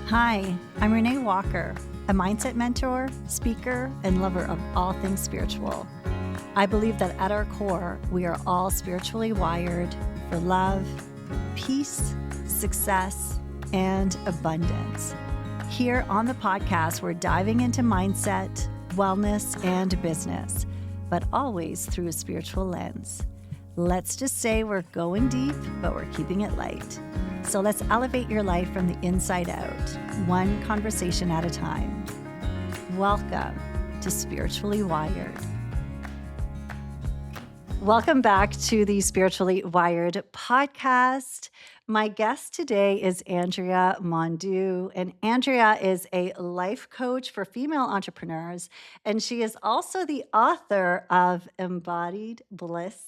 Hi, I'm Renée Walker, a mindset mentor, speaker, and lover of all things spiritual. I believe that at our core, we are all spiritually wired for love, peace, success, and abundance. Here on the podcast, we're diving into mindset, wellness, and business, but always through a spiritual lens. Let's just say we're going deep, but we're keeping it light. So let's elevate your life from the inside out, one conversation at a time. Welcome to Spiritually Wired. Welcome back to the Spiritually Wired podcast. My guest today is Andrea Mondoux, and Andrea is a life coach for female entrepreneurs, and she is also the author of Embody Bliss.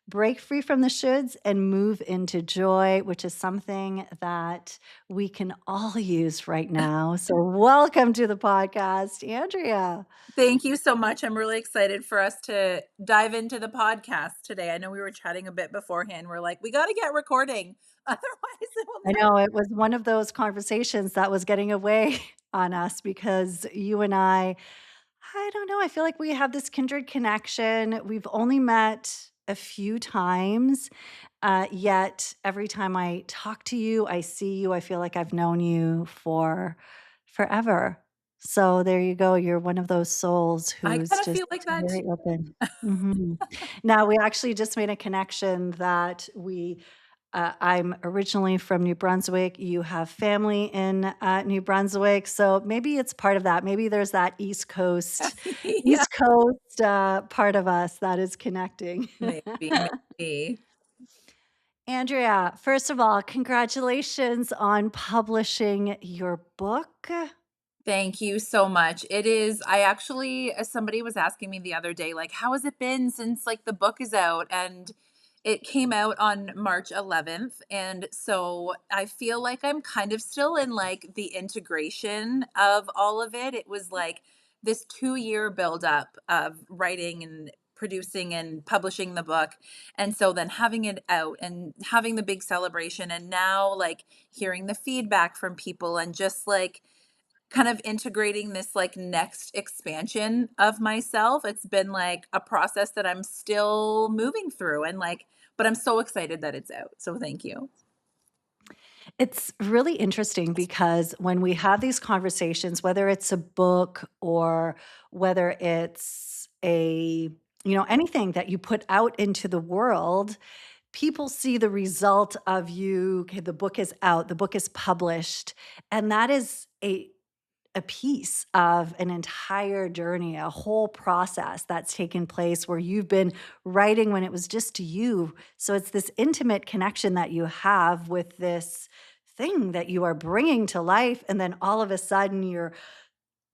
Break free from the shoulds and move into joy, which is something that we can all use right now. So, welcome to the podcast, Andrea. Thank you so much. I'm really excited for us to dive into the podcast today. I know we were chatting a bit beforehand. We're like, we got to get recording. Otherwise, it will I never. know it was one of those conversations that was getting away on us because you and I don't know, I feel like we have this kindred connection. We've only met a few times, yet every time I talk to you, I see you, I feel like I've known you for forever. So there you go. You're one of those souls I who's kind of just feel like that very too. open. Now, we actually just made a connection that I'm originally from New Brunswick. You have family in New Brunswick, so maybe it's part of that. Maybe there's that Yeah, East Coast part of us that is connecting. maybe. Andrea, first of all, congratulations on publishing your book. Thank you so much. It is, I actually, as somebody was asking me the other day, like, how has it been since like the book is out? And it came out on March 11th. And so I feel like I'm kind of still in like the integration of all of it. It was like this 2 year buildup of writing and producing and publishing the book. And so then having it out and having the big celebration, and now like hearing the feedback from people and just like, kind of integrating this like next expansion of myself. It's been like a process that I'm still moving through, and like, but I'm so excited that it's out. So thank you. It's really interesting because when we have these conversations, whether it's a book or whether it's anything that you put out into the world, people see the result of you. Okay, the book is out, the book is published, and that is a piece of an entire journey, a whole process that's taken place where you've been writing when it was just you. So it's this intimate connection that you have with this thing that you are bringing to life. And then all of a sudden you're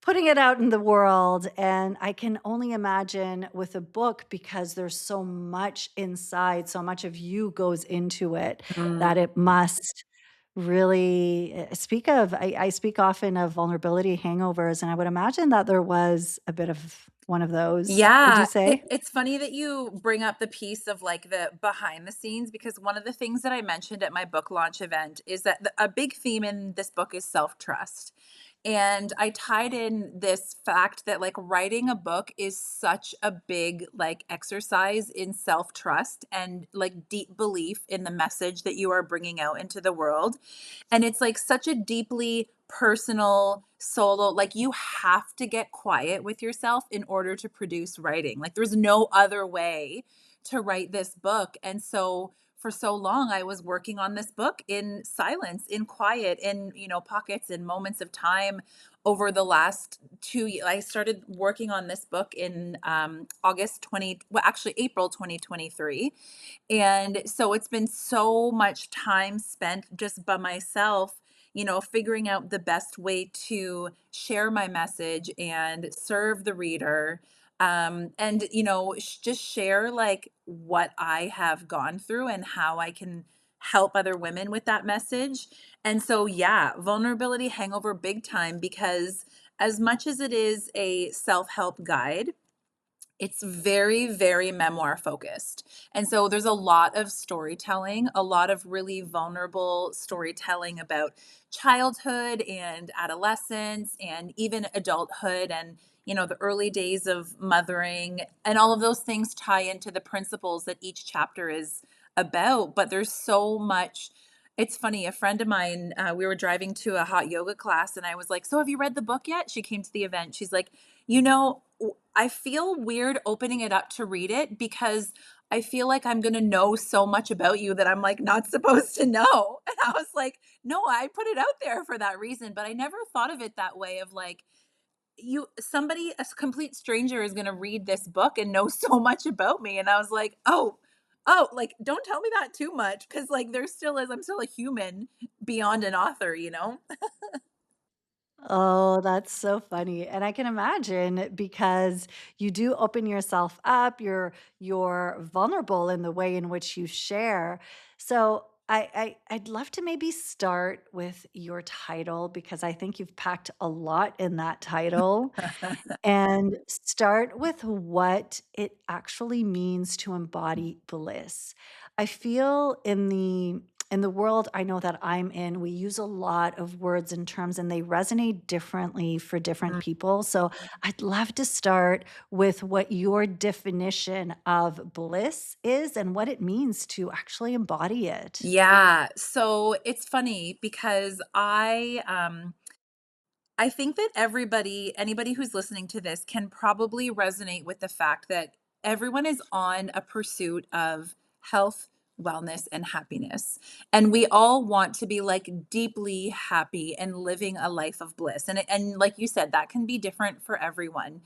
putting it out in the world. And I can only imagine with a book, because there's so much inside, so much of you goes into it, Mm. that it must really I speak often of vulnerability hangovers, and I would imagine that there was a bit of one of those. Would you Yeah, say? it's funny that you bring up the piece of like the behind the scenes, because one of the things that I mentioned at my book launch event is that a big theme in this book is self trust. And I tied in this fact that like writing a book is such a big like exercise in self trust and like deep belief in the message that you are bringing out into the world. And it's like such a deeply personal solo, like you have to get quiet with yourself in order to produce writing. Like there's no other way to write this book. And so for so long I was working on this book in silence, in quiet, in pockets and moments of time. Over the last 2 years, I started working on this book in August 20, well, actually April 2023. And so it's been so much time spent just by myself, figuring out the best way to share my message and serve the reader. And, just share like what I have gone through and how I can help other women with that message. And so, yeah, vulnerability hangover big time, because as much as it is a self help guide, It's very, very memoir focused. And so there's a lot of storytelling, a lot of really vulnerable storytelling about childhood and adolescence and even adulthood and, the early days of mothering, and all of those things tie into the principles that each chapter is about. But there's so much. It's funny, a friend of mine, we were driving to a hot yoga class, and I was like, "So have you read the book yet?" She came to the event. She's like, I feel weird opening it up to read it because I feel like I'm gonna know so much about you that I'm, like, not supposed to know. And I was like, "No, I put it out there for that reason," but I never thought of it that way of, like, complete stranger is gonna read this book and know so much about me, and I was like, "Oh, like, don't tell me that too much, because like, I'm still a human beyond an author, you know?" Oh, that's so funny. And I can imagine because you do open yourself up, you're vulnerable in the way in which you share. So I'd love to maybe start with your title because I think you've packed a lot in that title. And start with what it actually means to embody bliss. I feel in the world I know that I'm in, we use a lot of words and terms and they resonate differently for different people. So I'd love to start with what your definition of bliss is and what it means to actually embody it. Yeah, so it's funny because I think that anybody who's listening to this can probably resonate with the fact that everyone is on a pursuit of health, wellness, and happiness. And we all want to be like deeply happy and living a life of bliss. And like you said, that can be different for everyone.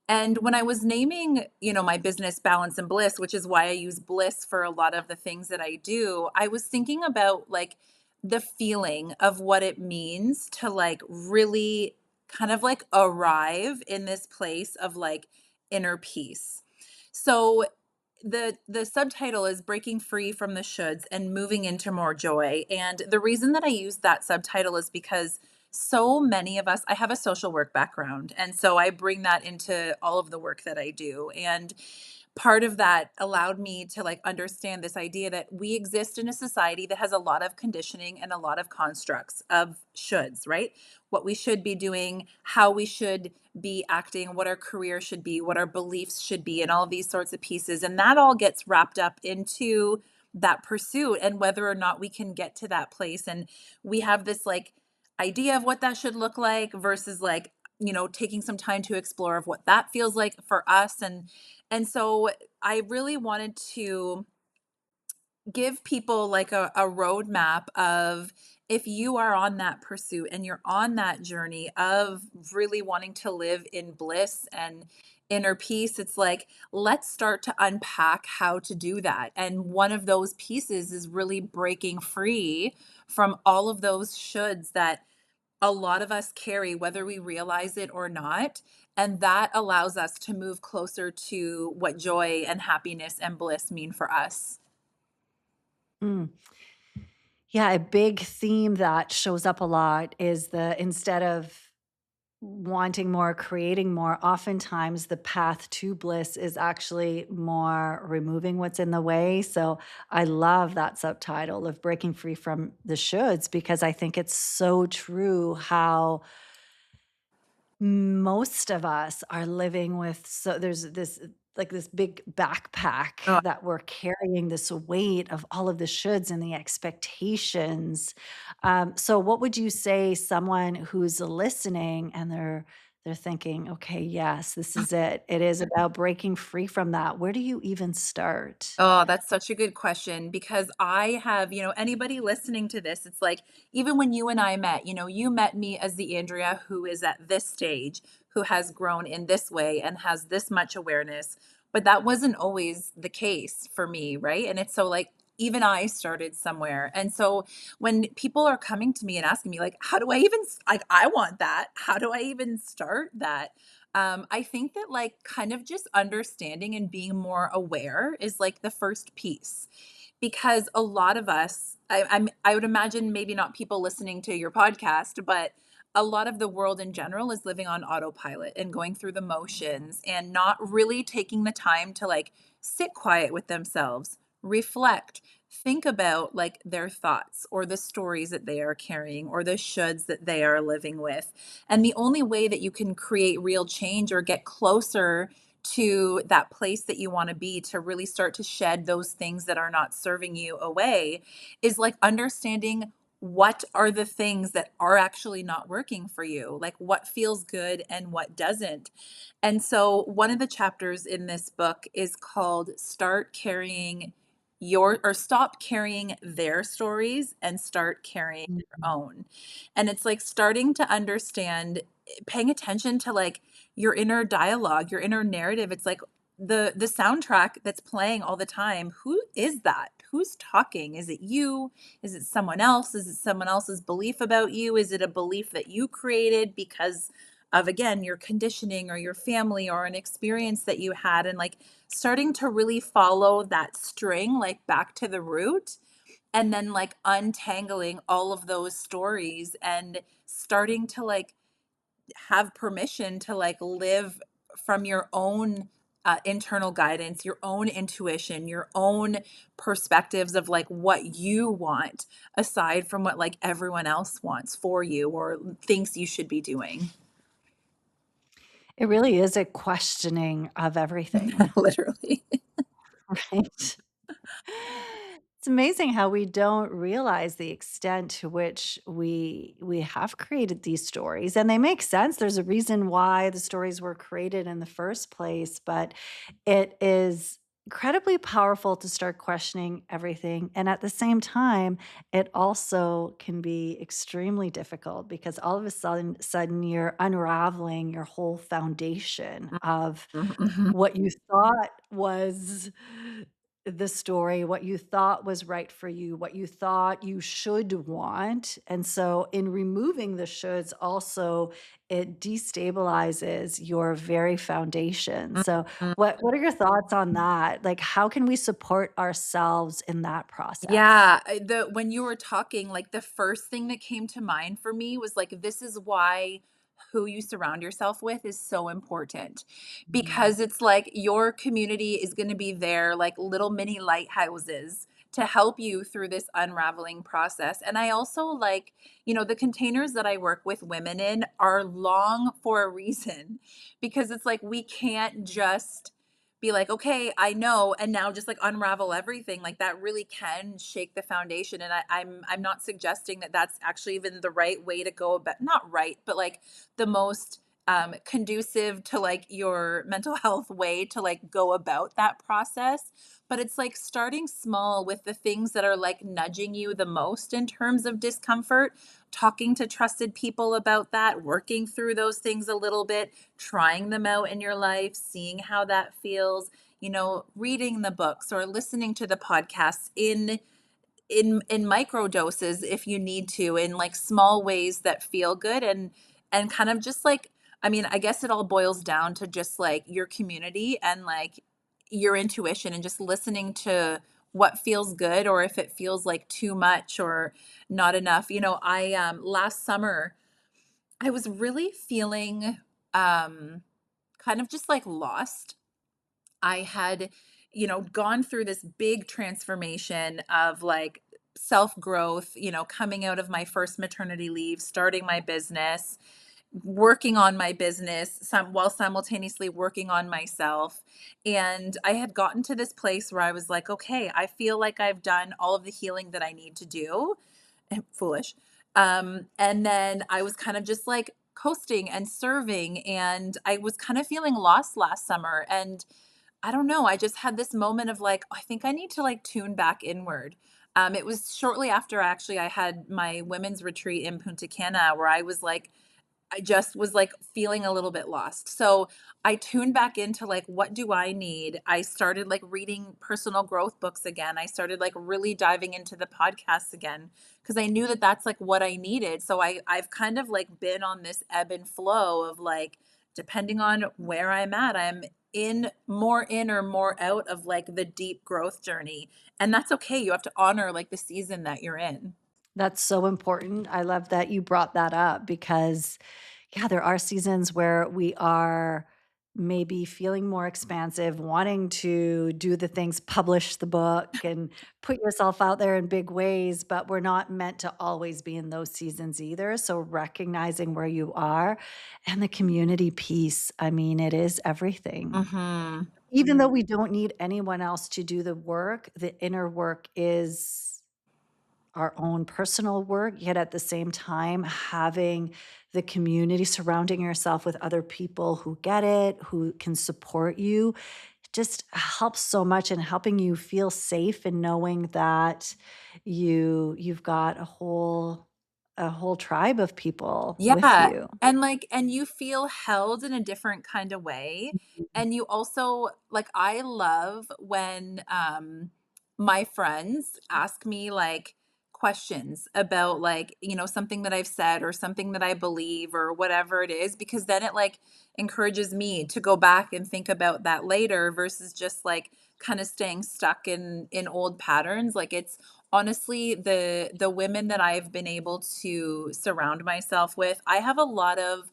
And when I was naming, my business Balance and Bliss, which is why I use bliss for a lot of the things that I do, I was thinking about like the feeling of what it means to like really kind of like arrive in this place of like inner peace. So the subtitle is Breaking Free from the Shoulds and Moving into More Joy. And the reason that I use that subtitle is because so many of us, I have a social work background, and so I bring that into all of the work that I do. And part of that allowed me to like understand this idea that we exist in a society that has a lot of conditioning and a lot of constructs of shoulds, right? What we should be doing, how we should be acting, what our career should be, what our beliefs should be, and all of these sorts of pieces. And that all gets wrapped up into that pursuit and whether or not we can get to that place. And we have this like idea of what that should look like versus like, taking some time to explore of what that feels like for us. And so I really wanted to give people like a roadmap of, if you are on that pursuit and you're on that journey of really wanting to live in bliss and inner peace, it's like, let's start to unpack how to do that. And one of those pieces is really breaking free from all of those shoulds that a lot of us carry, whether we realize it or not. And that allows us to move closer to what joy and happiness and bliss mean for us. Mm. Yeah, a big theme that shows up a lot is the instead of wanting more, creating more, oftentimes the path to bliss is actually more removing what's in the way. So I love that subtitle of breaking free from the shoulds because I think it's so true how most of us are living with there's this like this big backpack Oh, that we're carrying this weight of all of the shoulds and the expectations. So what would you say someone who's listening and they're thinking, okay, yes, this is it. It is about breaking free from that. Where do you even start? Oh, that's such a good question because I have, anybody listening to this, it's like, even when you and I met, you met me as the Andrea who is at this stage, who has grown in this way and has this much awareness. But that wasn't always the case for me, right? And it's so like, even I started somewhere. And so when people are coming to me and asking me, like, how do I even, like, I want that. How do I even start that? I think that like kind of just understanding and being more aware is like the first piece, because a lot of us, I would imagine maybe not people listening to your podcast, but a lot of the world in general is living on autopilot and going through the motions and not really taking the time to like sit quiet with themselves, reflect, think about like their thoughts or the stories that they are carrying or the shoulds that they are living with. And the only way that you can create real change or get closer to that place that you want to be, to really start to shed those things that are not serving you away, is like understanding what are the things that are actually not working for you, like what feels good and what doesn't. And so one of the chapters in this book is called Start Carrying Your or Stop Carrying Their Stories and Start Carrying your Mhm. own. And it's like starting to understand, paying attention to like your inner dialogue, your inner narrative. It's like the soundtrack that's playing all the time. Who is that? Who's talking? Is it you? Is it someone else? Is it someone else's belief about you? Is it a belief that you created because of, again, your conditioning or your family or an experience that you had? And like starting to really follow that string, like back to the root, and then like untangling all of those stories and starting to like have permission to like live from your own internal guidance, your own intuition, your own perspectives of like what you want, aside from what like everyone else wants for you or thinks you should be doing. It really is a questioning of everything, Literally. right? It's amazing how we don't realize the extent to which we have created these stories, and they make sense. There's a reason why the stories were created in the first place, but it is incredibly powerful to start questioning everything, and at the same time, it also can be extremely difficult because all of a sudden you're unraveling your whole foundation of Mhm. what you thought was the story, what you thought was right for you, what you thought you should want. And so in removing the shoulds also, it destabilizes your very foundation. So Mhm. what are your thoughts on that? Like how can we support ourselves in that process? Yeah, the when you were talking, like, the first thing that came to mind for me was, like, this is why who you surround yourself with is so important, Mhm. because it's like your community is gonna be there like little mini lighthouses to help you through this unraveling process. And I also like, the containers that I work with women in are long for a reason, because it's like we can't just be like, "Okay, I know," and now just, like, unravel everything. Like, that really can shake the foundation, and I'm not suggesting that that's actually even the right way to go about, not right, but, like, the most, conducive to, like, your mental health way to, like, go about that process. But it's, like, starting small with the things that are, like, nudging you the most in terms of discomfort, talking to trusted people about that, working through those things a little bit, trying them out in your life, seeing how that feels, reading the books or listening to the podcasts in micro doses if you need to, in like small ways that feel good, and kind of just like, I mean, I guess it all boils down to just like your community and like your intuition and just listening to what feels good or if it feels like too much or not enough. I last summer I was really feeling um kind of just like lost. I had, gone through this big transformation of like self growth, coming out of my first maternity leave, starting my business, working on my business while simultaneously working on myself. And I had gotten to this place where I was like, okay, I feel like I've done all of the healing that I need to do. Foolish. And then I was kind of just like coasting and serving, and I was kind of feeling lost last summer. And I don't know, I just had this moment of like, I think I need to like tune back inward. It was shortly after actually I had my women's retreat in Punta Cana where I just was like feeling a little bit lost. So I tuned back into like, what do I need? I started like reading personal growth books again. I started like really diving into the podcasts again because I knew that that's like what I needed. So I've kind of like been on this ebb and flow of like, depending on where I'm at, I'm in or more out of like the deep growth journey. And that's okay. You have to honor like the season that you're in. That's so important. I love that you brought that up because, yeah, there are seasons where we are maybe feeling more expansive, wanting to do the things, publish the book and put yourself out there in big ways, but we're not meant to always be in those seasons either. So recognizing where you are and the community piece, I mean, it is everything. Mhm. Even though we don't need anyone else to do the work, the inner work is our own personal work, yet at the same time, having the community, surrounding yourself with other people who get it, who can support you, just helps so much in helping you feel safe and knowing that you've got a whole tribe of people with Yeah, you. and you feel held in a different kind of way, Mhm. and you also like, I love when, my friends ask me, like, questions about, like, something that I've said or something that I believe or whatever it is, because then it, like, encourages me to go back and think about that later versus just, like, kinda staying stuck in old patterns, like, it's honestly the women that I've been able to surround myself with, I have a lot of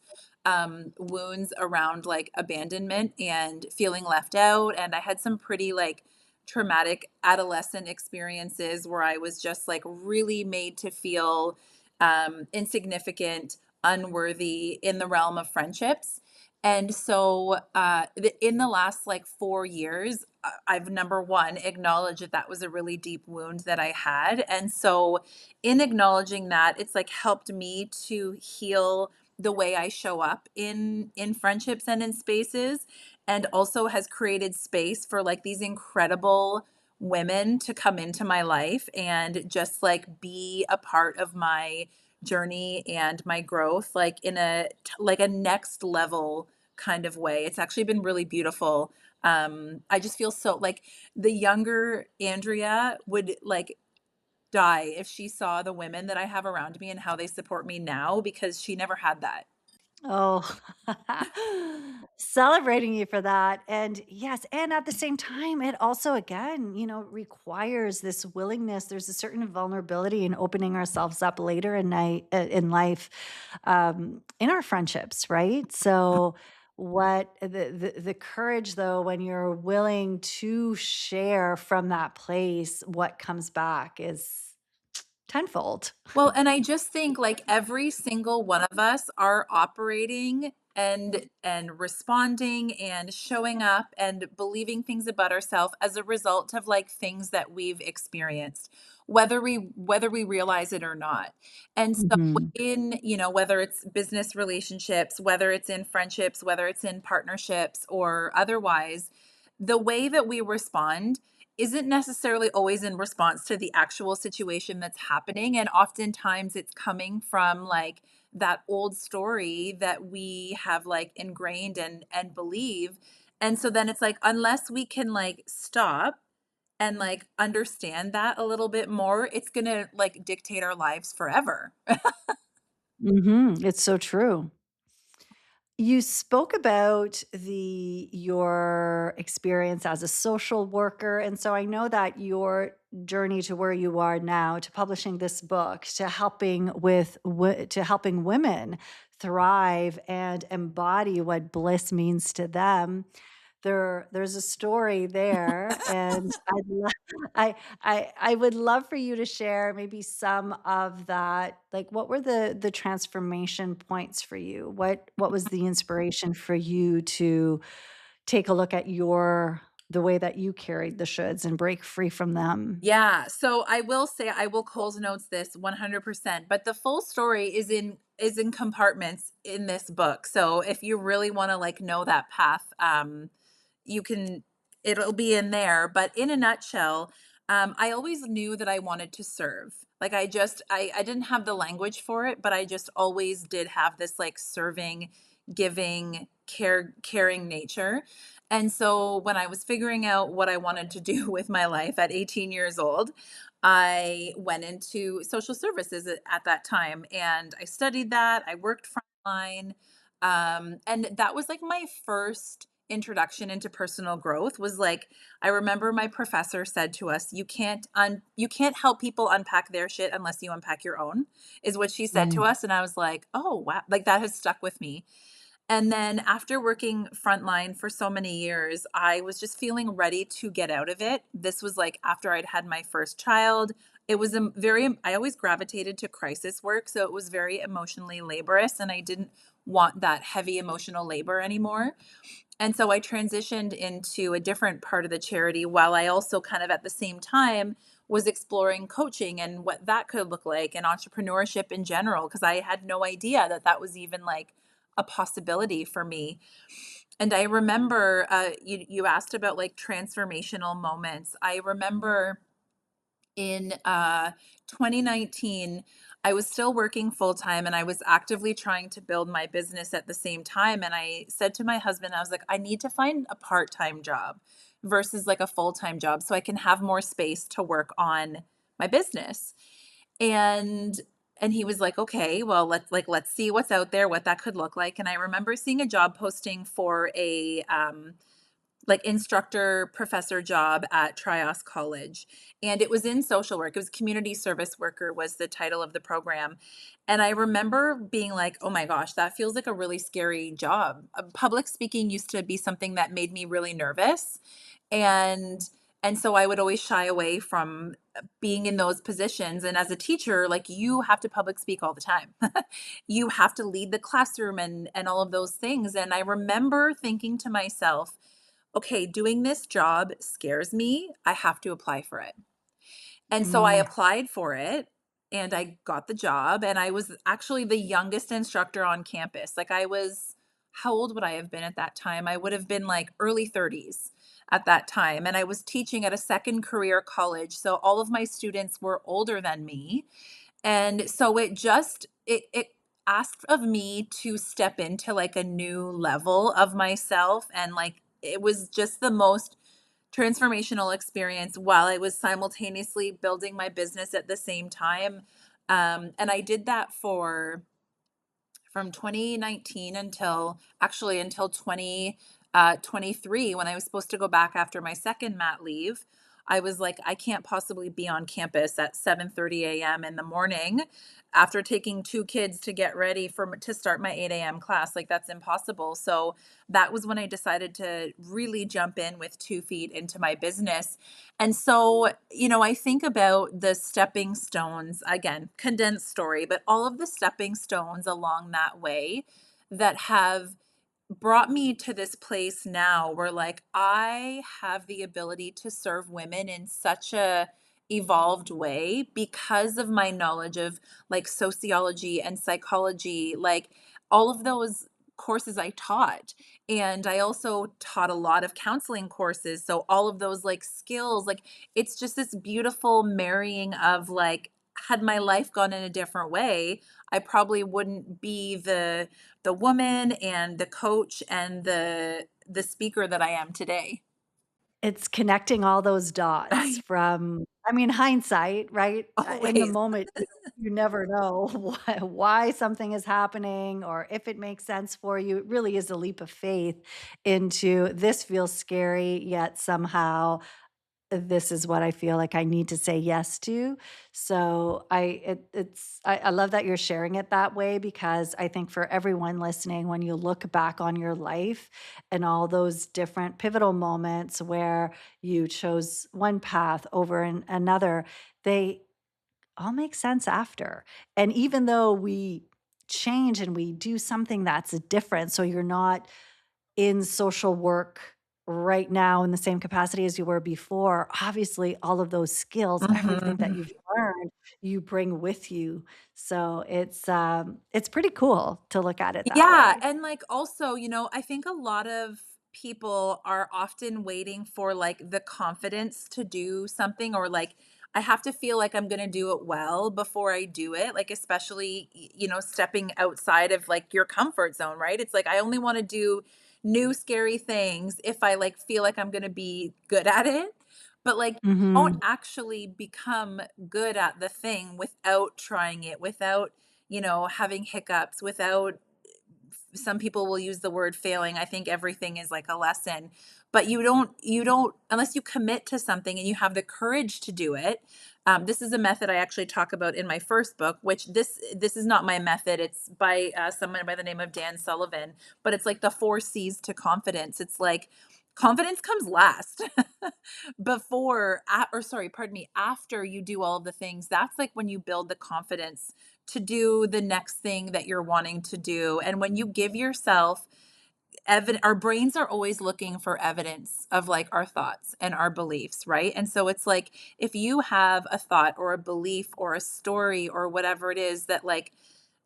wounds around like abandonment and feeling left out, and I had some pretty like traumatic adolescent experiences where I was just like really made to feel insignificant, unworthy in the realm of friendships. And so, in the last like 4 years, I've number one acknowledged that that was a really deep wound that I had. And so, in acknowledging that, it's like helped me to heal the way I show up in friendships and in spaces, and also has created space for like these incredible women to come into my life and just like be a part of my journey and my growth like in like a next level kind of way. It's actually been really beautiful. I just feel so like the younger Andrea would like die if she saw the women that I have around me and how they support me now because she never had that. Oh, celebrating you for that. And yes, and at the same time, it also, again, requires this willingness. There's a certain vulnerability in opening ourselves up later in life, in our friendships, right? So, what the courage though, when you're willing to share from that place, what comes back is tenfold. Well, and I just think like every single one of us are operating and responding and showing up and believing things about ourselves as a result of like things that we've experienced, whether we realize it or not. And so Mhm. in, whether it's business relationships, whether it's in friendships, whether it's in partnerships or otherwise, the way that we respond isn't necessarily always in response to the actual situation that's happening. And oftentimes it's coming from like that old story that we have like ingrained and believe. And so then it's like, unless we can like stop and like understand that a little bit more, it's going to like dictate our lives forever. Mhm. It's so true. You spoke about the your experience as a social worker, and so I know that your journey to where you are now, to publishing this book, to helping women thrive and embody what bliss means to them, there's a story there, and I would love for you to share maybe some of that. Like, what were the transformation points for you? What was the inspiration for you to take a look at the way that you carried the shoulds and break free from them? Yeah, so I will say I will Coles Notes this 100%, but the full story is in compartments in this book. So if you really want to like know that path, you can it'll be in there. But in a nutshell, I always knew that I wanted to serve. Like I didn't have the language for it, but I just always did have this like serving, giving, caring nature. And so when I was figuring out what I wanted to do with my life at 18 years old, I went into social services at that time and I studied that. I worked frontline. And that was like my first introduction into personal growth was like, I remember my professor said to us, you can't help people unpack their shit unless you unpack your own, is what she said to Mm. us. And I was like, oh wow, like that has stuck with me. And then after working frontline for so many years, I was just feeling ready to get out of it. This was like after I'd had my first child. It was a very, I always gravitated to crisis work. So it was very emotionally laborious, and I didn't want that heavy emotional labor anymore. And so I transitioned into a different part of the charity while I also kind of at the same time was exploring coaching and what that could look like and entrepreneurship in general, because I had no idea that that was even like a possibility for me. And I remember you asked about like transformational moments. I remember in 2019, I was still working full time and I was actively trying to build my business at the same time. And I said to my husband, I was like, I need to find a part time job versus like a full time job so I can have more space to work on my business. And he was like, okay, well, let's see what's out there, what that could look like. And I remember seeing a job posting for a like instructor professor job at Trios College, and it was in social work. It was community service worker was the title of the program. And I remember being like, "Oh my gosh, that feels like a really scary job." Public speaking used to be something that made me really nervous. And so I would always shy away from being in those positions. And as a teacher, like you have to public speak all the time. You have to lead the classroom and all of those things. And I remember thinking to myself, okay, doing this job scares me. I have to apply for it. And so I Mm. applied for it and I got the job. And I was actually the youngest instructor on campus. Like I was, how old would I have been at that time? I would have been like early 30s at that time. And I was teaching at a second career college. So all of my students were older than me. And so it asked of me to step into like a new level of myself, and like it was just the most transformational experience while I was simultaneously building my business at the same time. And I did that for from 2019 until actually until 2023 when I was supposed to go back after my second mat leave. I was like, I can't possibly be on campus at 7:30 a.m. in the morning after taking two kids to get ready for to start my 8 a.m. class. Like that's impossible. So that was when I decided to really jump in with 2 feet into my business. And so, I think about the stepping stones, again, condensed story, but all of the stepping stones along that way that have brought me to this place now where like I have the ability to serve women in such a evolved way because of my knowledge of like sociology and psychology, like all of those courses I taught. And I also taught a lot of counseling courses, so all of those like skills, like it's just this beautiful marrying of like had my life gone in a different way, I probably wouldn't be the woman and the coach and the speaker that I am today. It's connecting all those dots I from, I mean, hindsight, right? In the always. moment, you never know why something is happening or if it makes sense for you. It really is a leap of faith into this feels scary, yet somehow this is what I feel like I need to say yes to. So I love that you're sharing it that way, because I think for everyone listening, when you look back on your life and all those different pivotal moments where you chose one path over another, they all make sense after. And even though we change and we do something that's different, so you're not in social work right now in the same capacity as you were before, obviously all of those skills, everything that Mhm. you've learned, you bring with you. So it's pretty cool to look at it that Yeah, way. and, like, also, I think a lot of people are often waiting for, like, the confidence to do something or, like, I have to feel like I'm gonna do it well before I do it, like, especially, stepping outside of, like, your comfort zone, right? It's like, I only wanna do new scary things if I, like, feel like I'm gonna be good at it, but, like, you won't Mhm. actually become good at the thing without trying it, without, having hiccups, without some people will use the word failing. I think everything is like a lesson, but you don't unless you commit to something and you have the courage to do it. This is a method I actually talk about in my first book, which this is not my method. It's by someone by the name of Dan Sullivan, but it's like the 4 C's to confidence. It's like confidence comes last. Or sorry, pardon me, after you do all of the things, that's like when you build the confidence to do the next thing that you're wanting to do. And when you give yourself evidence, our brains are always looking for evidence of like our thoughts and our beliefs, right? And so it's like if you have a thought or a belief or a story or whatever it is that like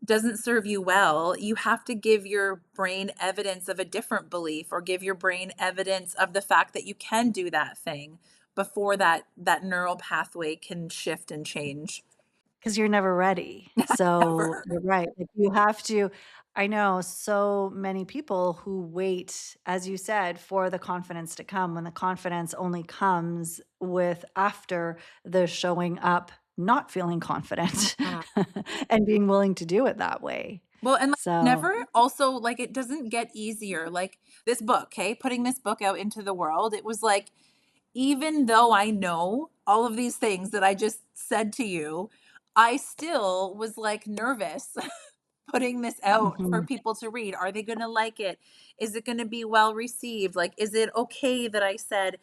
doesn't serve you well, you have to give your brain evidence of a different belief or give your brain evidence of the fact that you can do that thing before that neural pathway can shift and change. 'Cause you're never ready. So, Never. you're right, like, you have to I know so many people who wait, as you said, for the confidence to come, when the confidence only comes with after the showing up not feeling confident Mhm. and being willing to do it that way. Well, and, like, So never also, like, it doesn't get easier, like, this book, okay, putting this book out into the world, it was like, even though I know all of these things that I just said to you, I still was, like, nervous putting this out for mhm. people to read. Are they gonna like it? Is it gonna be well received? Like, is it okay that I said,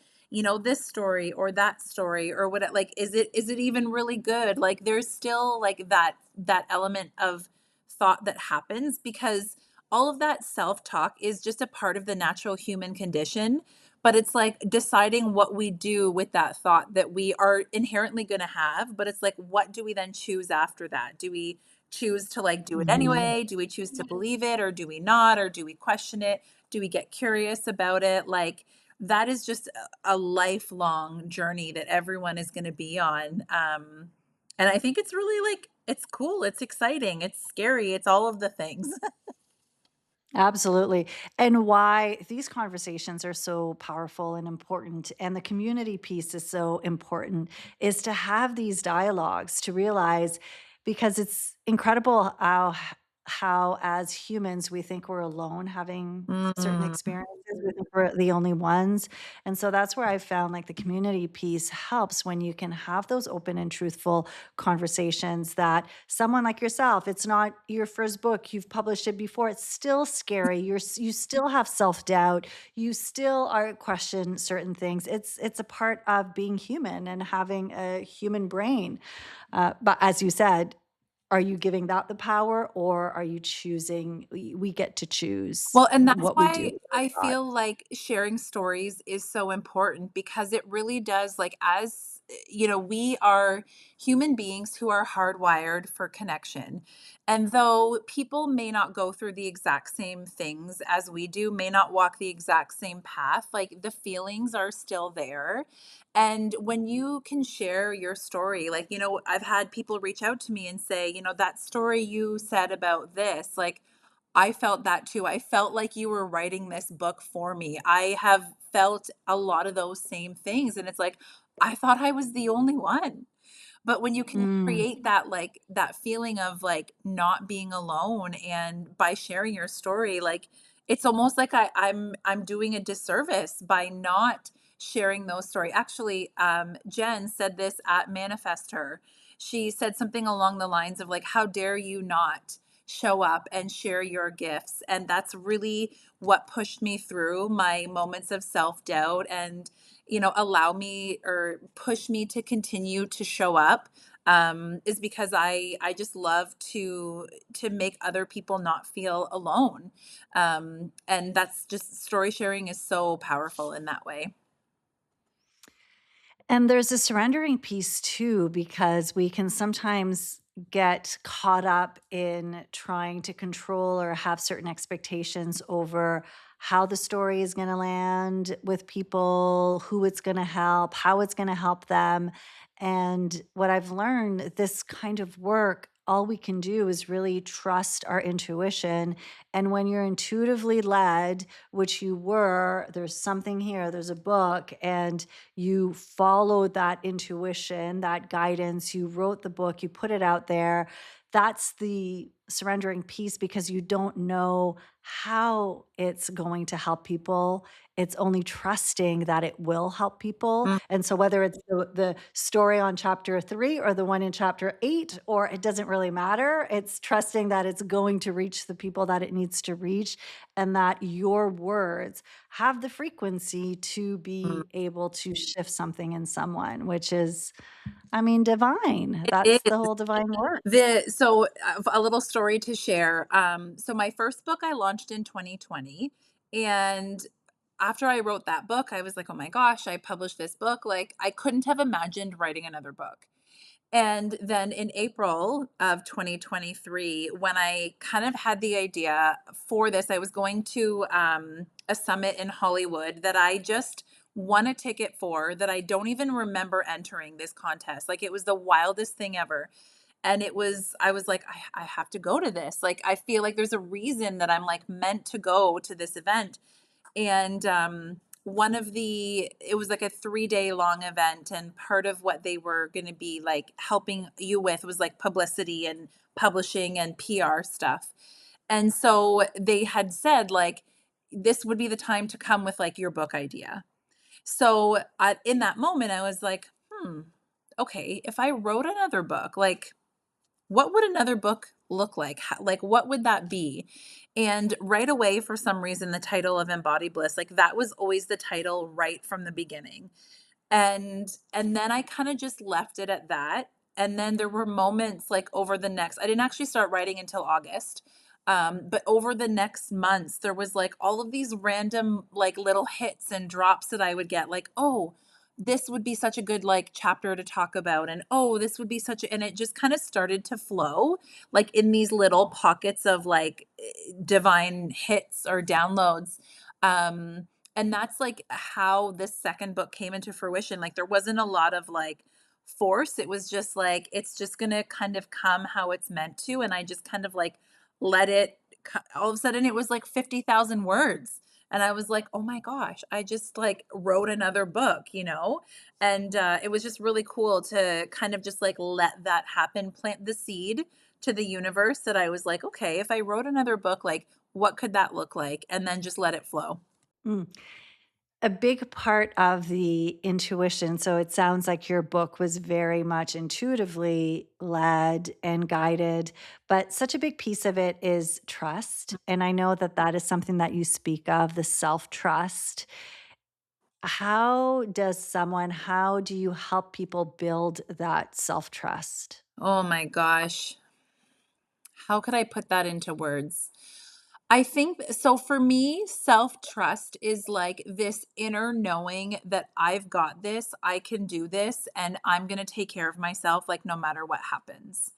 this story or that story or what, like, is it even really good? Like, there's still like that element of thought that happens because all of that self-talk is just a part of the natural human condition. But it's like deciding what we do with that thought that we are inherently gonna have. But it's like, what do we then choose after that? Do we choose to like do it Mhm. anyway? Do we choose to believe it or do we not? Or do we question it? Do we get curious about it? Like that is just a lifelong journey that everyone is going to be on. And I think it's really like, it's cool. It's exciting. It's scary. It's all of the things. Absolutely. And why these conversations are so powerful and important, and the community piece is so important, is to have these dialogues to realize because it's incredible how as humans we think we're alone having certain Mm. experiences. We think we're the only ones. And so that's where I found like the community piece helps when you can have those open and truthful conversations that someone like yourself, it's not your first book, you've published it before, it's still scary. You still have self-doubt. You still are question certain things. It's a part of being human and having a human brain. But as you said, are you giving that the power or are you choosing we get to choose Well, and that's what we do why with I our feel thoughts? like sharing stories is so important because it really does like we are human beings who are hardwired for connection. And though people may not go through the exact same things as we do, may not walk the exact same path, like the feelings are still there. And when you can share your story, like, I've had people reach out to me and say, that story you said about this, like I felt that too. I felt like you were writing this book for me. I have felt a lot of those same things. And it's like, I thought I was the only one. But when you can Mm. create that like that feeling of like not being alone and by sharing your story, like it's almost like I'm doing a disservice by not sharing those story. Actually, Jen said this at Manifest Her. She said something along the lines of like, how dare you not show up and share your gifts? And that's really what pushed me through my moments of self-doubt and allow me or push me to continue to show up, is because I just love to make other people not feel alone. And that's just story sharing is so powerful in that way. And there's a surrendering piece too, because we can sometimes get caught up in trying to control or have certain expectations over how the story is going to land with people, who it's going to help, how it's going to help them. And what I've learned, this kind of work, all we can do is really trust our intuition. And when you're intuitively led, which you were, there's something here, there's a book, and you followed that intuition, that guidance, you wrote the book, you put it out there. that's the surrendering piece because you don't know how it's going to help people. It's only trusting that it will help people. Mm. And so whether it's the story on chapter 3 or the one in chapter 8, or it doesn't really matter, it's trusting that it's going to reach the people that it needs to reach and that your words have the frequency to Mm. be able to shift something in someone, which is, I mean, divine. It That's the is. whole divine work. A little story to share. So my first book I launched in 2020, and after I wrote that book, I was like, "Oh my gosh, I published this book." Like, I couldn't have imagined writing another book. And then in April of 2023, when I kind of had the idea for this, I was going to a summit in Hollywood that I just won a ticket for, that I don't even remember entering this contest. Like, it was the wildest thing ever. And I was like, I have to go to this. Like, I feel like there's a reason that I'm like meant to go to this event. And one of the it was like a 3-day long event, and part of what they were going to be like helping you with was like publicity and publishing and PR stuff. And so they had said like this would be the time to come with like your book idea. So in that moment I was like, okay, if I wrote another book, like what would another book look like? Like, what would that be? And right away, for some reason, the title of Embody Bliss, like that was always the title right from the beginning. And then I kind of just left it at that. And then there were moments like over the next, I didn't actually start writing until August. But over the next months, there was like all of these random like little hits and drops that I would get, like, oh, this would be such a good like chapter to talk about. And oh, this would be such a, and it just kind of started to flow like in these little pockets of like divine hits or downloads. Um, and that's like how this second book came into fruition. Like there wasn't a lot of like force. It was just like it's just going to kind of come how it's meant to, and I just kind of like let it all of a sudden it was like 50,000 words. And I was like, "Oh my gosh, I just like wrote another book, you know?" And it was just really cool to kind of just like let that happen, plant the seed to the universe that I was like, "Okay, if I wrote another book, like what could that look like?" And then just let it flow. Mm. A big part of the intuition, so it sounds like your book was very much intuitively led and guided, but such a big piece of it is trust, and I know that that is something that you speak of, the self-trust. How do you help people build that self-trust? Oh my gosh. How could I put that into words? I think so for me, self-trust is like this inner knowing that I've got this, I can do this, and I'm going to take care of myself like no matter what happens.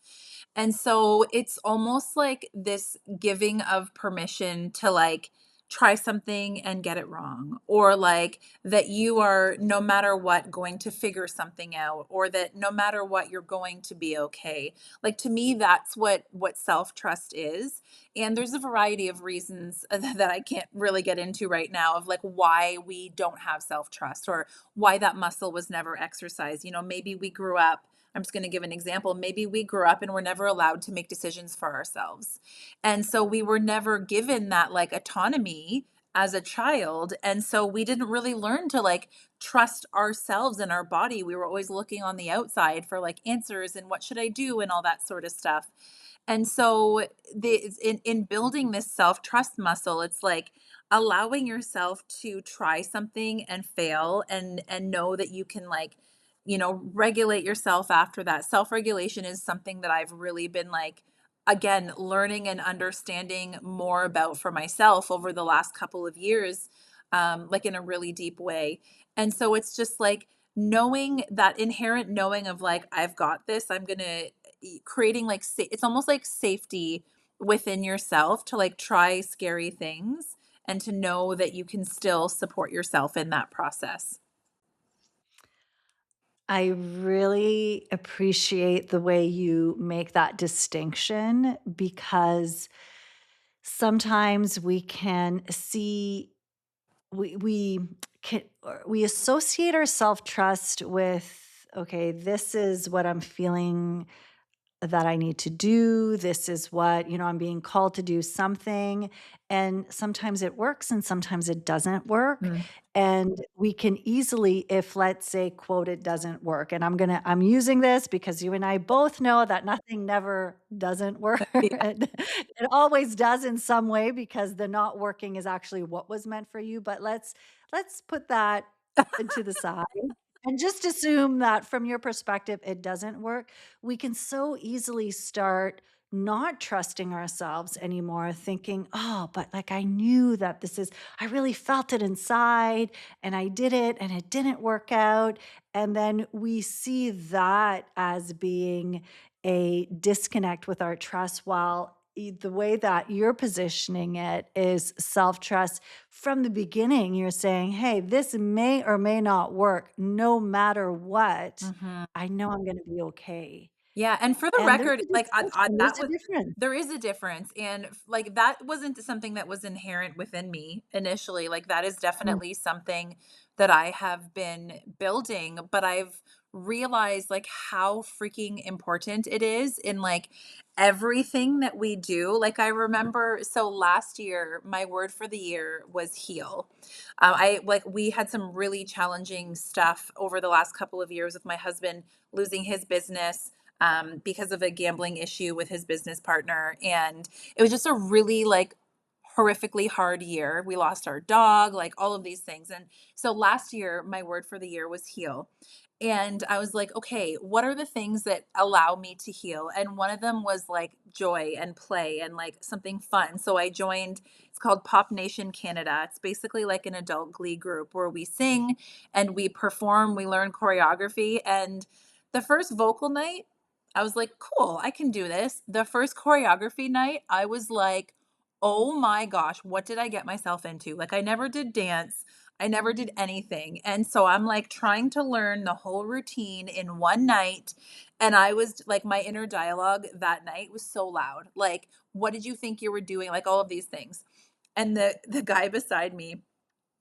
And so it's almost like this giving of permission to like try something and get it wrong, or like that you are no matter what going to figure something out, or that no matter what you're going to be okay. Like to me that's what self-trust is. And there's a variety of reasons that I can't really get into right now of like why we don't have self-trust, or why that muscle was never exercised. You know, maybe we grew up, I'm just going to give an example. Maybe we grew up and were never allowed to make decisions for ourselves. And so we were never given that like autonomy as a child. And so we didn't really learn to like trust ourselves and our body. We were always looking on the outside for like answers and what should I do and all that sort of stuff. And so in building this self-trust muscle, it's like allowing yourself to try something and fail, and know that you can like, you know, regulate yourself after that. Self-regulation is something that I've really been like again learning and understanding more about for myself over the last couple of years, like in a really deep way. And so it's just like knowing that inherent knowing of like I've got this, I'm gonna creating like it's almost like safety within yourself to like try scary things, and to know that you can still support yourself in that process. I really appreciate the way you make that distinction because sometimes we can see we can or we associate our self-trust with, okay, this is what I'm feeling that I need to do. This is what, I'm being called to do something. And sometimes it works and sometimes it doesn't work. Mm. And we can easily, if let's say, quote, it doesn't work. And I'm using this because you and I both know that nothing never doesn't work. Yeah. It always does in some way because the not working is actually what was meant for you. But let's put that to the side and just assume that from your perspective, it doesn't work. We can so easily start not trusting ourselves anymore, thinking, oh, but like I knew that I really felt it inside and I did it and it didn't work out. And then we see that as being a disconnect with our trust, while the way that you're positioning it is self trust. From the beginning, you're saying, hey, this may or may not work. No matter what, Mhm. I know I'm going to be okay. Yeah, and for the And there's record, a like, distinction, that there's a was difference. there is a difference, and, like, that wasn't something that was inherent within me initially, like, that is Mm. definitely something that I have been building, but I've realized, like, how freaking important it is in, like, everything that we do. Like, I remember so last year, my word for the year was heal. We had some really challenging stuff over the last couple of years with my husband losing his business, because of a gambling issue with his business partner. And it was just a really like horrifically hard year. We lost our dog, like all of these things. And so last year, my word for the year was heal. And I was like, okay, what are the things that allow me to heal? And one of them was like joy and play and like something fun. So I joined, it's called Pop Nation Canada. It's basically like an adult glee group where we sing and we perform, we learn choreography. And the first vocal night, I was like, cool, I can do this. The first choreography night, I was like, oh my gosh, what did I get myself into? Like, I never did dance, I never did anything. And so I'm like trying to learn the whole routine in one night. And I was like, my inner dialogue that night was so loud. Like, what did you think you were doing? Like, all of these things. And the guy beside me,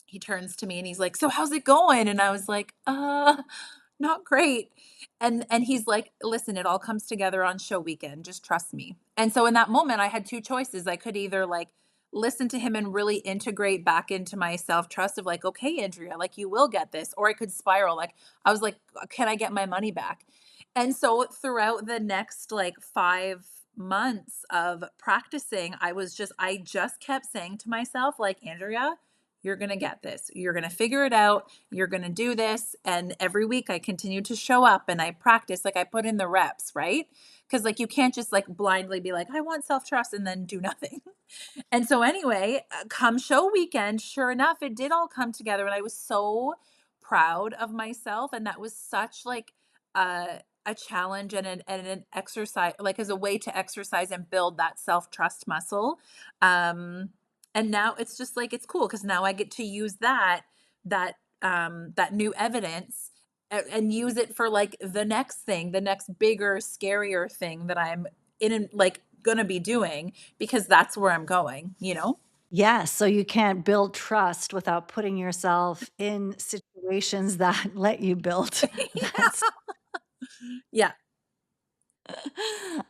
he turns to me and he's like, "So how's it going?" And I was like, not great." And he's like, "Listen, it all comes together on show weekend. Just trust me." And so in that moment, I had two choices. I could either like listen to him and really integrate back into my self-trust of like, "Okay, Andrea, like you will get this," or I could spiral. Like I was like, "Can I get my money back?" And so throughout the next like 5 months of practicing, I just kept saying to myself, like, Andrea, you're going to get this. You're going to figure it out. You're going to do this. And every week I continue to show up and I practice, like I put in the reps, right? Because like you can't just like blindly be like, I want self trust and then do nothing. And so anyway, come show weekend, sure enough, it did all come together and I was so proud of myself and that was such like a challenge and an exercise like as a way to exercise and build that self-trust muscle. Um and now it's just like it's cool cuz now I get to use that new evidence and use it for like the next thing, the next bigger, scarier thing that I'm in like gonna be doing because that's where I'm going, you know? Yes, so you can't build trust without putting yourself in situations that let you build that. Yeah.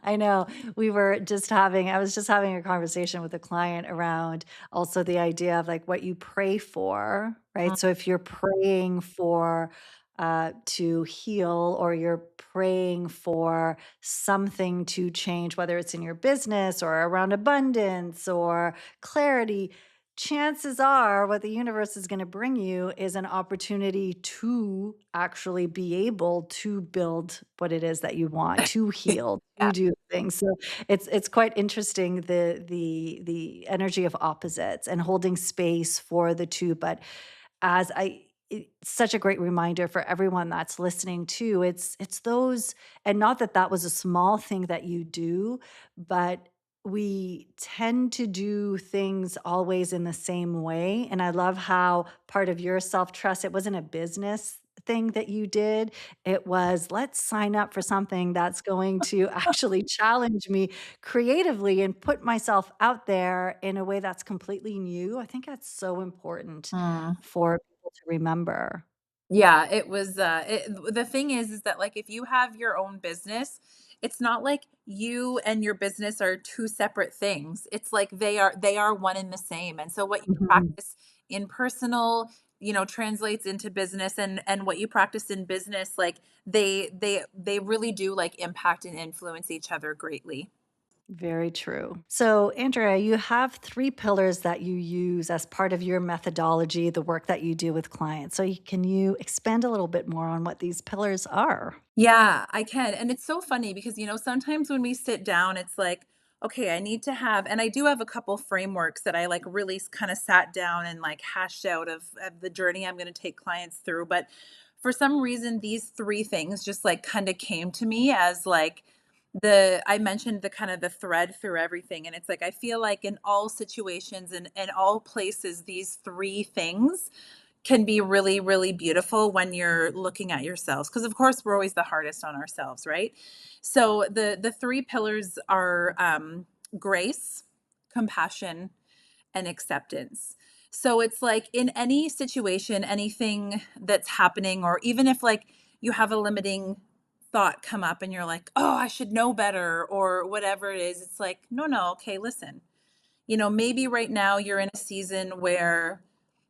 I know. I was just having a conversation with a client around also the idea of like what you pray for, right? Mm, So if you're praying for to heal, or you're praying for something to change, whether it's in your business or around abundance or clarity, chances are what the universe is going to bring you is an opportunity to actually be able to build what it is that you want, to heal, yeah. to do things. So it's quite interesting, the energy of opposites and holding space for the two. But as I it's such a great reminder for everyone that's listening too. It's those, and not that that was a small thing that you do, but we tend to do things always in the same way. And I love how part of your self-trust, it wasn't a business thing that you did. It was, let's sign up for something that's going to actually challenge me creatively and put myself out there in a way that's completely new. I think that's so important Mm. for people to remember. Yeah, it was, the thing is that, like, if you have your own business, it's not like you and your business are two separate things. It's like they are one and the same. And so what you Mhm. practice in personal, translates into business, and what you practice in business, like they really do like impact and influence each other greatly. Very true. So, Andrea, you have 3 pillars that you use as part of your methodology, the work that you do with clients. So, can you expand a little bit more on what these pillars are? Yeah, I can. And it's so funny because, sometimes when we sit down, it's like, okay, I need to have, and I do have a couple frameworks that I like really kind of sat down and like hashed out of the journey I'm going to take clients through. But for some reason, these three things just like kind of came to me as like I mentioned the kind of the thread through everything. And it's like, I feel like in all situations and all places, these three things can be really, really beautiful when you're looking at yourselves. Because of course we're always the hardest on ourselves, right? So the three pillars are grace, compassion, and acceptance. So it's like in any situation, anything that's happening, or even if like you have a limiting thought come up and you're like, oh, I should know better, or whatever it is, it's like, no, no, okay, listen. Maybe right now you're in a season where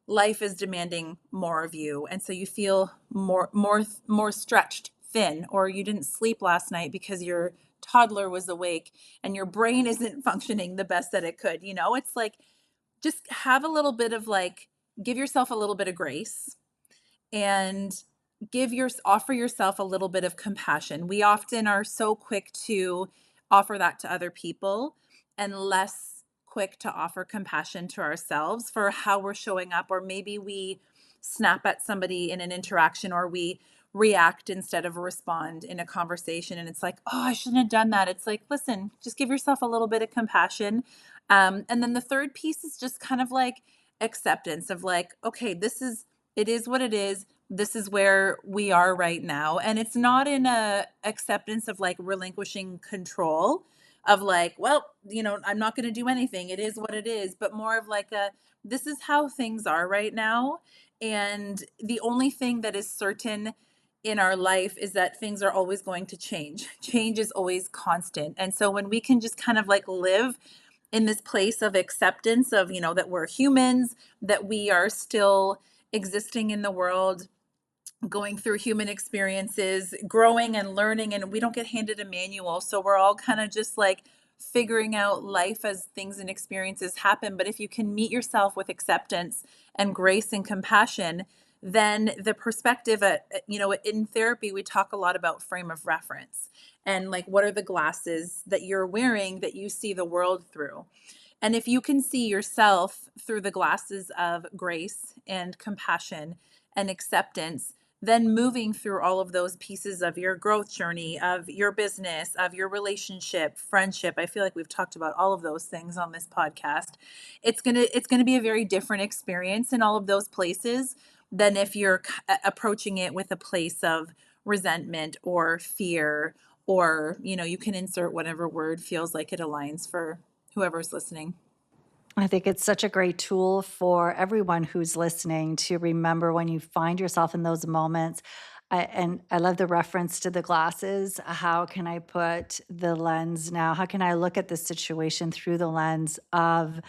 life is demanding more of you, and so you feel more stretched thin, or you didn't sleep last night because your toddler was awake and your brain isn't functioning the best that it could. It's like, just have a little bit of like, give yourself a little bit of grace, and offer yourself a little bit of compassion. We often are so quick to offer that to other people and less quick to offer compassion to ourselves for how we're showing up, or maybe we snap at somebody in an interaction, or we react instead of respond in a conversation, and it's like, oh, I shouldn't have done that. It's like, listen, just give yourself a little bit of compassion. And then the third piece is just kind of like acceptance of like, okay, it is what it is. This is where we are right now. And it's not in a acceptance of like relinquishing control of like, well, I'm not going to do anything. It is what it is, but more of like this is how things are right now. And the only thing that is certain in our life is that things are always going to change. Change is always constant. And so when we can just kind of like live in this place of acceptance of, that we're humans, that we are still existing in the world, going through human experiences, growing and learning, and we don't get handed a manual. So we're all kind of just like figuring out life as things and experiences happen. But if you can meet yourself with acceptance and grace and compassion, then the perspective in therapy, we talk a lot about frame of reference, and like, what are the glasses that you're wearing that you see the world through? And if you can see yourself through the glasses of grace and compassion and acceptance, then moving through all of those pieces of your growth journey, of your business, of your relationship, friendship. I feel like we've talked about all of those things on this podcast. It's going to be a very different experience in all of those places than if you're approaching it with a place of resentment or fear, or, you can insert whatever word feels like it aligns for whoever's listening. I think it's such a great tool for everyone who's listening to remember when you find yourself in those moments. And I love the reference to the glasses. How can I put the lens now? How can I look at this situation through the lens of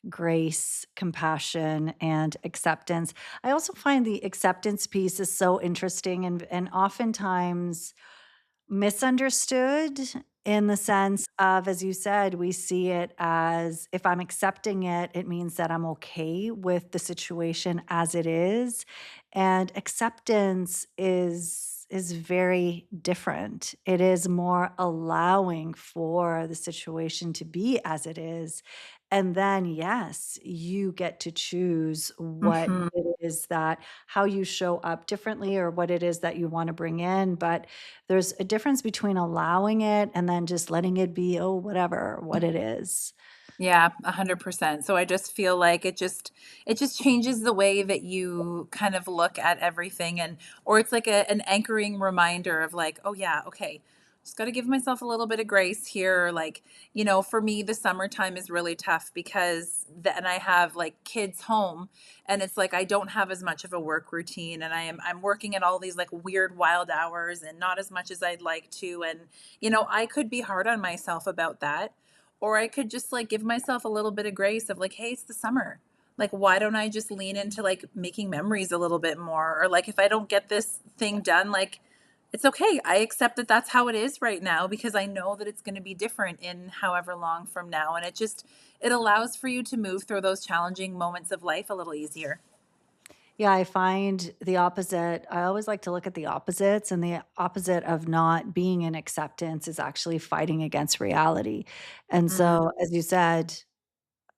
grace, compassion, and acceptance? I also find the acceptance piece is so interesting and oftentimes misunderstood in the sense of, as you said, we see it as if I'm accepting it, it means that I'm okay with the situation as it is. And acceptance is very different. It is more allowing for the situation to be as it is. And then, yes, you get to choose what Mhm. it is that how you show up differently or what it is that you want to bring in. But there's a difference between allowing it and then just letting it be, oh, whatever, what it is. Yeah, 100%. So I just feel like it just changes the way that you kind of look at everything, or it's like an anchoring reminder of like, oh yeah, okay. Just got to give myself a little bit of grace here. Like, for me, the summertime is really tough because then I have like kids home, and it's like I don't have as much of a work routine, and I'm working at all these like weird wild hours and not as much as I'd like to. And, I could be hard on myself about that. Or I could just like give myself a little bit of grace of like, hey, it's the summer. Like, why don't I just lean into like making memories a little bit more? Or like, if I don't get this thing done, like, it's okay. I accept that that's how it is right now because I know that it's going to be different in however long from now. And it allows for you to move through those challenging moments of life a little easier. Yeah, I find the opposite. I always like to look at the opposites, and the opposite of not being in acceptance is actually fighting against reality. And Mm. so, as you said,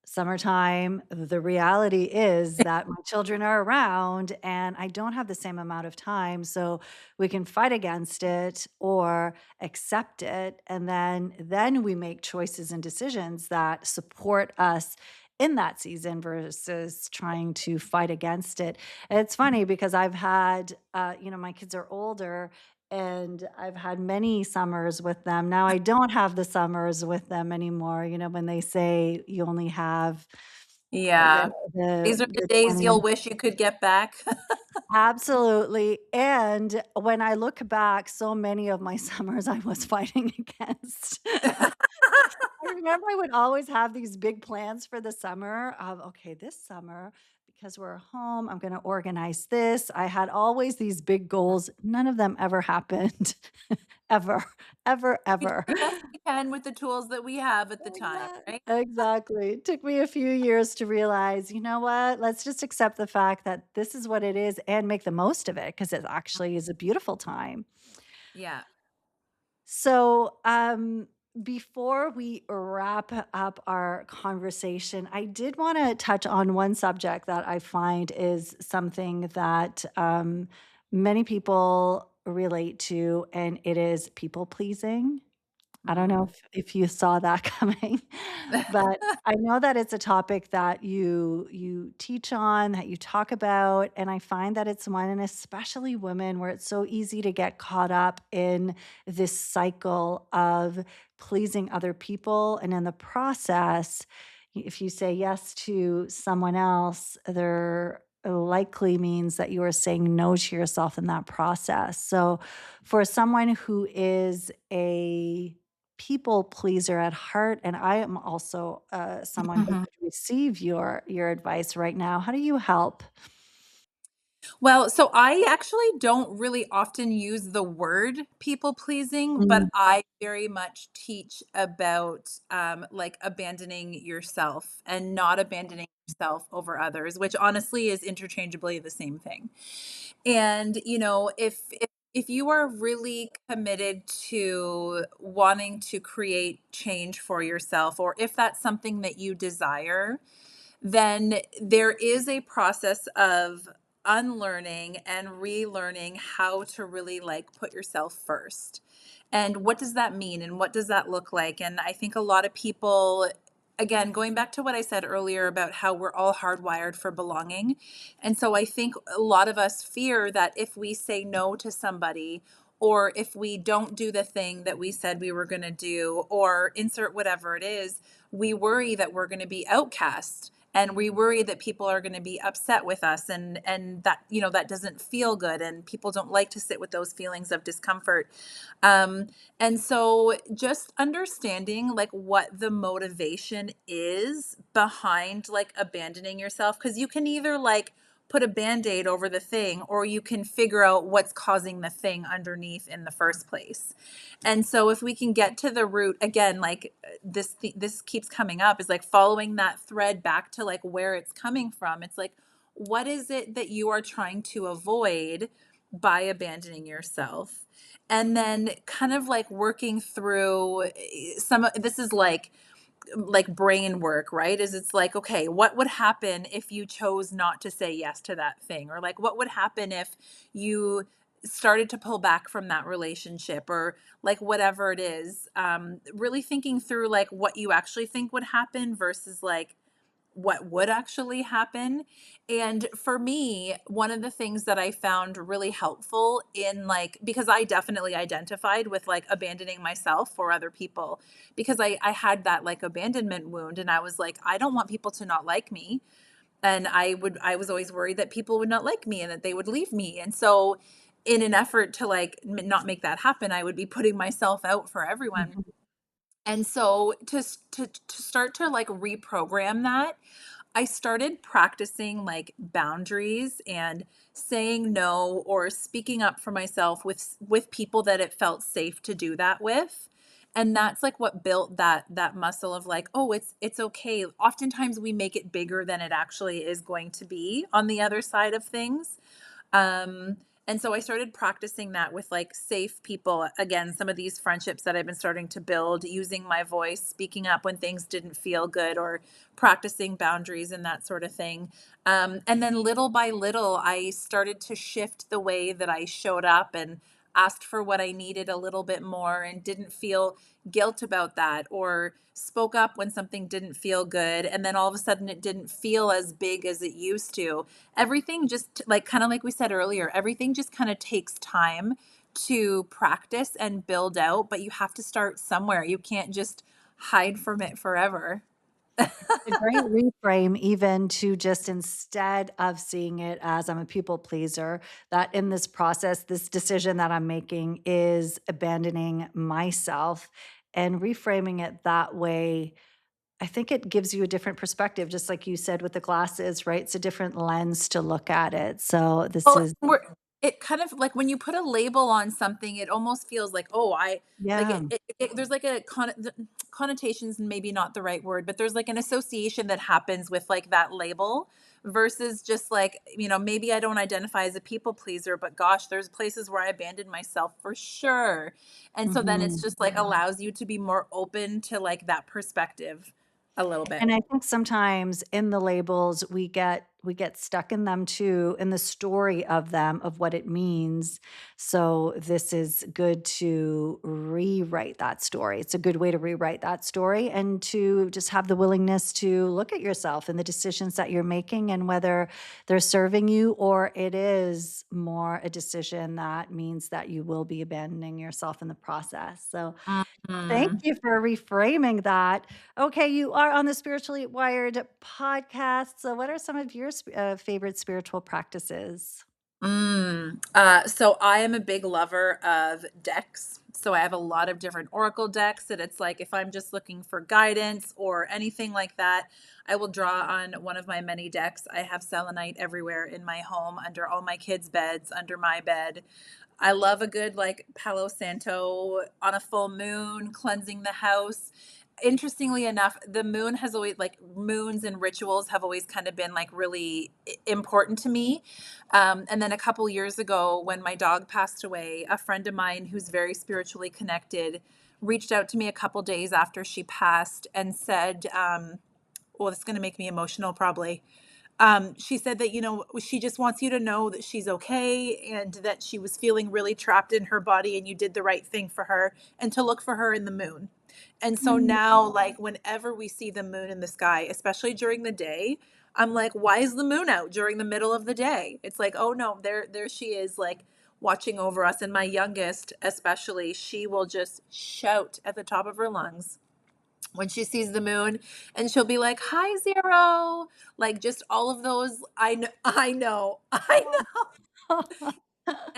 summertime, the reality is that my children are around and I don't have the same amount of time. So we can fight against it or accept it. And then we make choices and decisions that support us in that season versus trying to fight against it. And it's funny because I've had, my kids are older and I've had many summers with them. Now I don't have the summers with them anymore, when they say you only have the Yeah. These are the the days 20. you'll wish you could get back. Absolutely, and when I look back, so many of my summers I was fighting against. I remember I would always have these big plans for the summer of, okay, this summer, because we're home, I'm going to organize this. I had always these big goals. None of them ever happened. Ever, ever, We do ever. the best we can with the tools that we have at the time, Exact right? exactly. It took me a few years to realize, you know what? Let's just accept the fact that this is what it is and make the most of it because it actually is a beautiful time. Yeah. So, before we wrap up our conversation, I did want to touch on one subject that I find is something that many people relate to, and it is people pleasing. I don't know Mm. if you saw that coming, but I know that it's a topic that you teach on, that you talk about, and I find that it's one, and especially women, where it's so easy to get caught up in this cycle of pleasing other people, and in the process, if you say yes to someone else, there likely means that you are saying no to yourself in that process. So, for someone who is a people pleaser at heart, and I am also, someone who Mhm. could receive your advice right now. How do you help? Well, so I actually don't really often use the word people pleasing, but Mm, I very much teach about like abandoning yourself and not abandoning yourself over others, which honestly is interchangeably the same thing. And if you are really committed to wanting to create change for yourself, or if that's something that you desire, then there is a process of unlearning and relearning how to really like put yourself first. And what does that mean? And what does that look like? And I think a lot of people, again, going back to what I said earlier about how we're all hardwired for belonging. And so I think a lot of us fear that if we say no to somebody, or if we don't do the thing that we said we were going to do, or insert whatever it is, we worry that we're going to be outcast, and we worry that people are going to be upset with us, and that that doesn't feel good, and people don't like to sit with those feelings of discomfort. um and so just understanding like what the motivation is behind like abandoning yourself, because you can either like put a band-aid over the thing, or you can figure out what's causing the thing underneath in the first place. And so if we can get to the root again, like this keeps coming up, is like following that thread back to like where it's coming from. It's like, what is it that you are trying to avoid by abandoning yourself? And then kind of like working through some of this is like brain work, right? Is it's like, okay, what would happen if you chose not to say yes to that thing? Or like, what would happen if you started to pull back from that relationship, or like whatever it is? Really thinking through like what you actually think would happen versus like what would actually happen. And for me, one of the things that I found really helpful in like, because I definitely identified with like abandoning myself for other people, because I had that like abandonment wound, and I was like, I don't want people to not like me. And I was always worried that people would not like me and that they would leave me. And so in an effort to like not make that happen, I would be putting myself out for everyone. Mhm. And so to start to like reprogram that, I started practicing like boundaries and saying no or speaking up for myself with people that it felt safe to do that with. And that's like what built that muscle of like, oh, it's okay. Oftentimes we make it bigger than it actually is going to be on the other side of things. Um, and so I started practicing that with like safe people. Again, some of these friendships that I've been starting to build using my voice, speaking up when things didn't feel good, or practicing boundaries and that sort of thing. And then little by little, I started to shift the way that I showed up and asked for what I needed a little bit more and didn't feel guilt about that, or spoke up when something didn't feel good. And then all of a sudden, it didn't feel as big as it used to. Everything just like kind of like we said earlier, everything just kind of takes time to practice and build out, but you have to start somewhere. You can't just hide from it forever. A great reframe, even to just instead of seeing it as I'm a people pleaser, that in this process, this decision that I'm making is abandoning myself, and reframing it that way, I think it gives you a different perspective, just like you said with the glasses, right? It's a different lens to look at it. So this Well, is it kind of like when you put a label on something, it almost feels like, oh, I like yeah. there's like a connotations, maybe not the right word, but there's like an association that happens with like that label versus just like, maybe I don't identify as a people pleaser, but gosh, there's places where I abandoned myself for sure. And so then it's Mhm. just like allows you to be more open to like that perspective a little bit. And I think sometimes in the labels, we get stuck in them too, in the story of them, of what it means. So this is good to rewrite that story. It's a good way to rewrite that story and to just have the willingness to look at yourself and the decisions that you're making and whether they're serving you or it is more a decision that means that you will be abandoning yourself in the process. So thank Mhm. you for reframing that. Okay, you are on the Spiritually Wired podcast. So, what are some of your favorite spiritual practices? So I am a big lover of decks. So I have a lot of different oracle decks that it's like if I'm just looking for guidance or anything like that, I will draw on one of my many decks. I have selenite everywhere in my home, under all my kids' beds, under my bed. I love a good like Palo Santo on a full moon, cleansing the house. Interestingly enough, the moon has always like moons and rituals have always kind of been like really important to me. And then a couple years ago, when my dog passed away, a friend of mine who's very spiritually connected reached out to me a couple days after she passed and said, well, it's going to make me emotional probably. She said that, she just wants you to know that she's okay and that she was feeling really trapped in her body and you did the right thing for her and to look for her in the moon. And so Mm. now, like, whenever we see the moon in the sky, especially during the day, I'm like, why is the moon out during the middle of the day? It's like, oh no, there she is, like watching over us. And my youngest, especially, she will just shout at the top of her lungs when she sees the moon, and she'll be like, "Hi, Zero." Like just all of those. I know.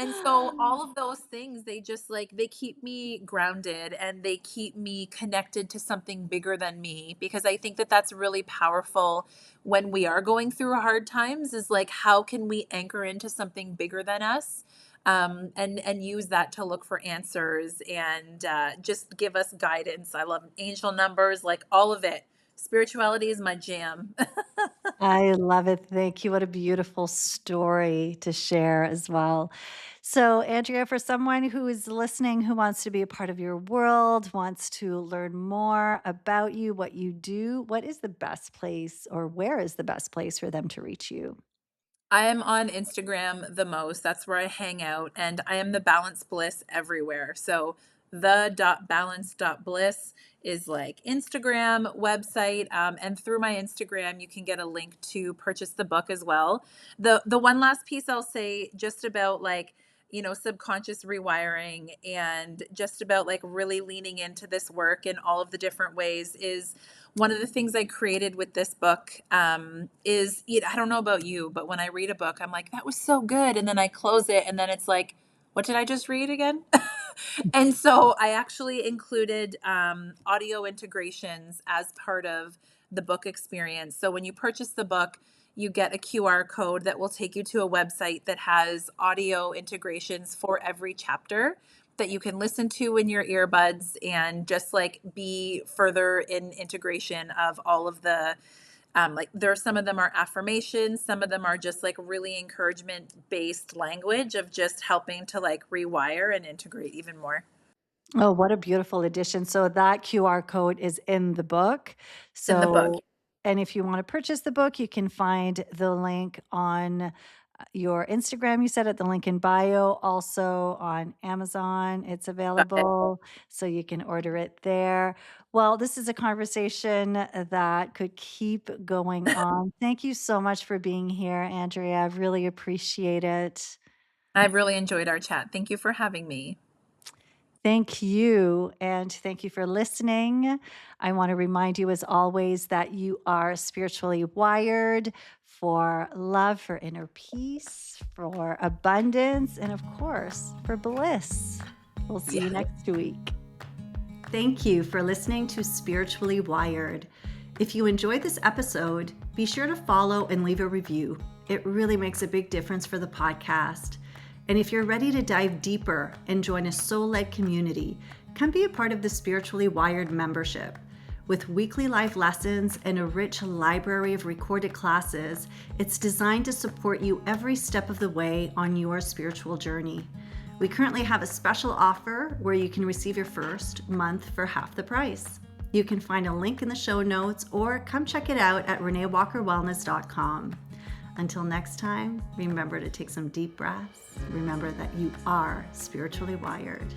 And so all of those things, they just like they keep me grounded and they keep me connected to something bigger than me, because I think that that's really powerful when we are going through hard times, is like how can we anchor into something bigger than us, and use that to look for answers and just give us guidance. I love angel numbers, like all of it. Spirituality is my jam. I love it. Thank you. What a beautiful story to share as well. So, Andrea, for someone who is listening, who wants to be a part of your world, wants to learn more about you, what you do, what is the best place or where is the best place for them to reach you? I am on Instagram the most. That's where I hang out, and I am the balance bliss everywhere. So the.balance.bliss is like Instagram, website, and through my Instagram, you can get a link to purchase the book as well. The one last piece I'll say just about like, subconscious rewiring and just about like really leaning into this work in all of the different ways is one of the things I created with this book. I don't know about you, but when I read a book, I'm like, that was so good. And then I close it and then it's like, what did I just read again? And so I actually included audio integrations as part of the book experience. So when you purchase the book, you get a QR code that will take you to a website that has audio integrations for every chapter that you can listen to in your earbuds and just like be further in integration of all of the like there are some of them are affirmations, some of them are just like really encouragement based language of just helping to like rewire and integrate even more Oh, what a beautiful addition. So that QR code is in the book. in the book. So and if you wanna purchase the book, you can find the link on, your Instagram, you said at the link in bio, also on Amazon, it's Got it. available, so you can order it there. Well, this is a conversation that could keep going on. Thank you so much for being here, Andrea. I really appreciate it. I've really enjoyed our chat. Thank you for having me. Thank you, and thank you for listening. I want to remind you, as always, that you are spiritually wired for love, for inner peace, for abundance, and of course, for bliss. We'll see you Yeah. next week. Thank you for listening to Spiritually Wired. If you enjoyed this episode, be sure to follow and leave a review. It really makes a big difference for the podcast. And if you're ready to dive deeper and join a soul-led community, come be a part of the Spiritually Wired membership. With weekly live lessons and a rich library of recorded classes, it's designed to support you every step of the way on your spiritual journey. We currently have a special offer where you can receive your first month for half the price. You can find a link in the show notes or come check it out at reneewalkerwellness.com. Until next time, remember to take some deep breaths. Remember that you are spiritually wired.